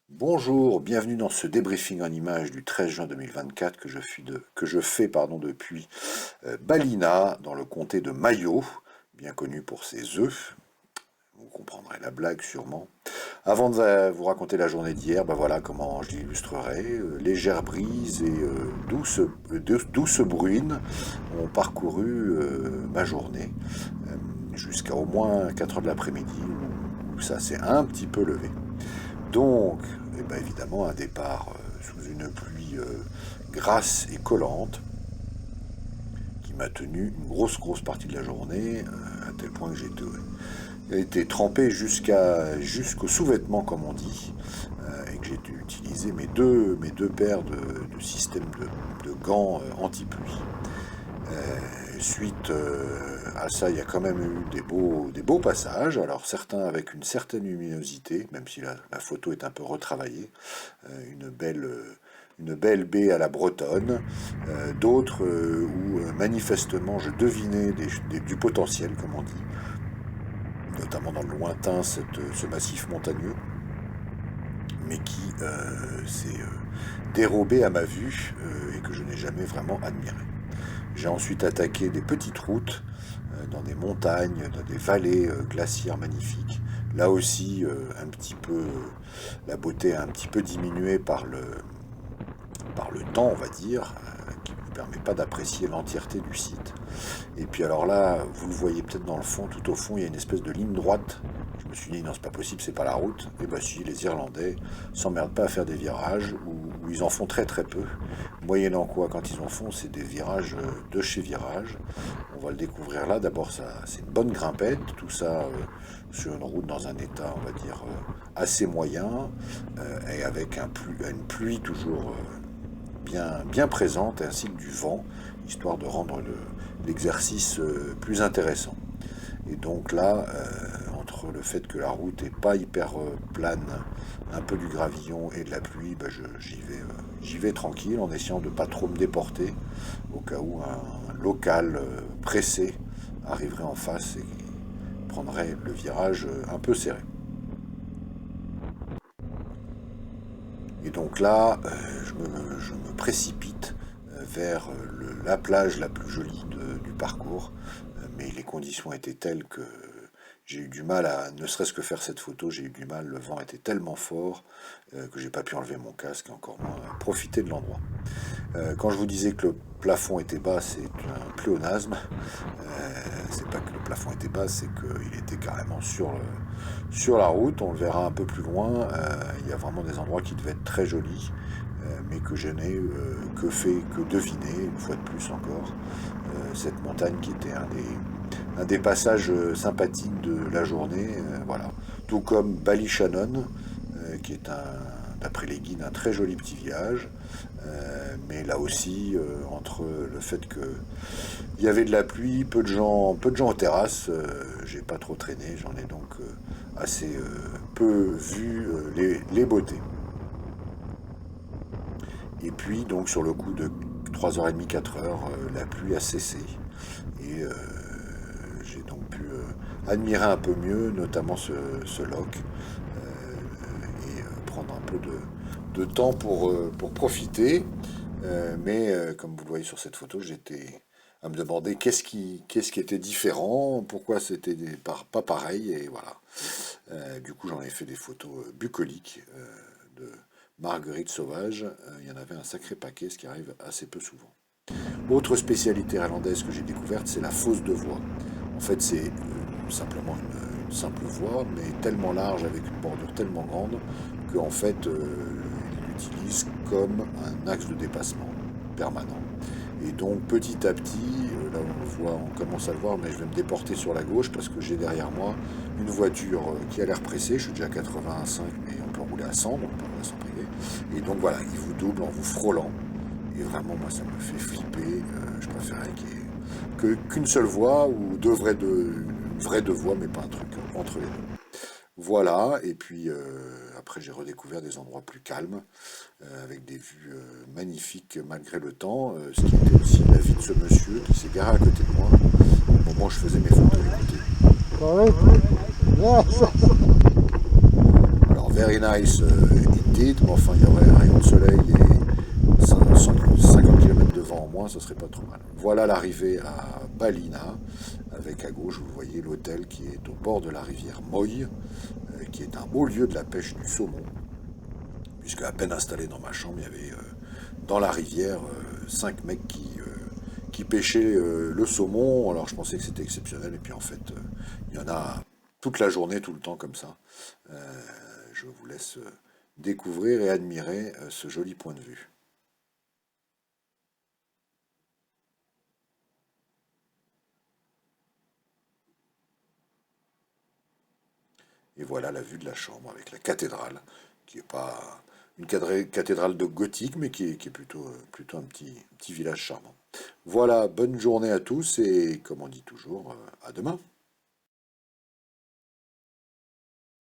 Bonjour, bienvenue dans ce débriefing en images du 13 juin 2024 que je fais depuis Ballina, dans le comté de Mayo, bien connu pour ses œufs. Vous comprendrez la blague sûrement. Avant de vous raconter la journée d'hier, voilà comment je l'illustrerai. Légère brise et douce bruine ont parcouru ma journée jusqu'à au moins 4 heures de l'après-midi où ça s'est un petit peu levé. Donc, évidemment, un départ sous une pluie grasse et collante qui m'a tenu une grosse partie de la journée, à tel point que j'ai été trempé jusqu'au sous-vêtement, comme on dit, et que j'ai dû utiliser mes deux paires de systèmes de gants anti-pluie. Suite à ça, il y a quand même eu des beaux passages, alors certains avec une certaine luminosité, même si la photo est un peu retravaillée, une belle baie à la bretonne, d'autres où manifestement je devinais du potentiel, comme on dit, notamment dans le lointain, ce massif montagneux, mais qui s'est dérobé à ma vue et que je n'ai jamais vraiment admiré. J'ai ensuite attaqué des petites routes dans des montagnes, dans des vallées glaciaires magnifiques. Là aussi, la beauté a un petit peu diminué par le temps, on va dire, qui ne vous permet pas d'apprécier l'entièreté du site. Et puis alors là, vous le voyez peut-être dans le fond, tout au fond, il y a une espèce de ligne droite. Je me suis dit, non, c'est pas possible, c'est pas la route. Et si, les Irlandais s'emmerdent pas à faire des virages, où ils en font très peu. Moyennant quoi, quand ils en font, c'est des virages de chez virage. On va le découvrir là. D'abord, c'est une bonne grimpette, tout ça sur une route dans un état, on va dire, assez moyen, et avec une pluie toujours bien présente, ainsi que du vent, histoire de rendre l'exercice plus intéressant. Et donc là, entre le fait que la route n'est pas hyper plane, un peu du gravillon et de la pluie, j'y vais tranquille en essayant de ne pas trop me déporter au cas où un local pressé arriverait en face et prendrait le virage un peu serré. Et donc là, je me précipite vers la plage la plus jolie du parcours, mais les conditions étaient telles que j'ai eu du mal à, ne serait-ce que faire cette photo, j'ai eu du mal, le vent était tellement fort que j'ai pas pu enlever mon casque et encore moins profiter de l'endroit. Quand je vous disais que le plafond était bas, c'est un pléonasme. C'est pas que le plafond était bas, c'est qu'il était carrément sur la route. On le verra un peu plus loin. Il y a vraiment des endroits qui devaient être très jolis, mais que je n'ai que deviner, une fois de plus encore, cette montagne qui était un des passages sympathiques de la journée. Voilà. Tout comme Ballyshannon, qui est d'après les guides, un très joli petit village. Mais là aussi, entre le fait qu'il y avait de la pluie, peu de gens aux terrasses, j'ai pas trop traîné, j'en ai donc assez peu vu les beautés. Et puis donc sur le coup de 3h30, 4h, la pluie a cessé. Et j'ai donc pu admirer un peu mieux, notamment ce loch, et prendre un peu de temps pour profiter. Mais comme vous le voyez sur cette photo, j'étais à me demander qu'est-ce qui était différent, pourquoi c'était pas pareil, et voilà. Du coup, j'en ai fait des photos bucoliques de marguerite sauvage. Il y en avait un sacré paquet, ce qui arrive assez peu souvent. Autre spécialité irlandaise que j'ai découverte, c'est la fosse de voie. En fait, c'est simplement une simple voie, mais tellement large, avec une bordure tellement grande, qu'en fait, ils l'utilisent comme un axe de dépassement permanent. Et donc, petit à petit, là on commence à le voir, mais je vais me déporter sur la gauche parce que j'ai derrière moi une voiture qui a l'air pressée. Je suis déjà à 85, mais on peut rouler à 100, donc on peut rouler à 100 privé. Et donc voilà, il vous double en vous frôlant. Et vraiment, moi, ça me fait flipper. Je préférais qu'une seule voie ou une vraie deux voies, mais pas un truc entre les deux. Voilà, et puis après j'ai redécouvert des endroits plus calmes, avec des vues magnifiques malgré le temps, ce qui était aussi la vie de ce monsieur qui s'est garé à côté de moi au moment où je faisais mes photos. Écoutez. Alors very nice indeed, mais enfin, il y aurait un rayon de soleil et 50 km de vent en moins, ça serait pas trop mal. Voilà l'arrivée à Ballina, avec à gauche, vous voyez l'hôtel qui est au bord de la rivière Moy, qui est un beau lieu de la pêche du saumon, puisque à peine installé dans ma chambre, il y avait dans la rivière 5 mecs qui pêchaient le saumon. Alors je pensais que c'était exceptionnel, et puis en fait, il y en a toute la journée, tout le temps comme ça. Je vous laisse découvrir et admirer ce joli point de vue. Et voilà la vue de la chambre avec la cathédrale, qui n'est pas une cathédrale de gothique, mais qui est plutôt un petit village charmant. Voilà, bonne journée à tous et comme on dit toujours, à demain.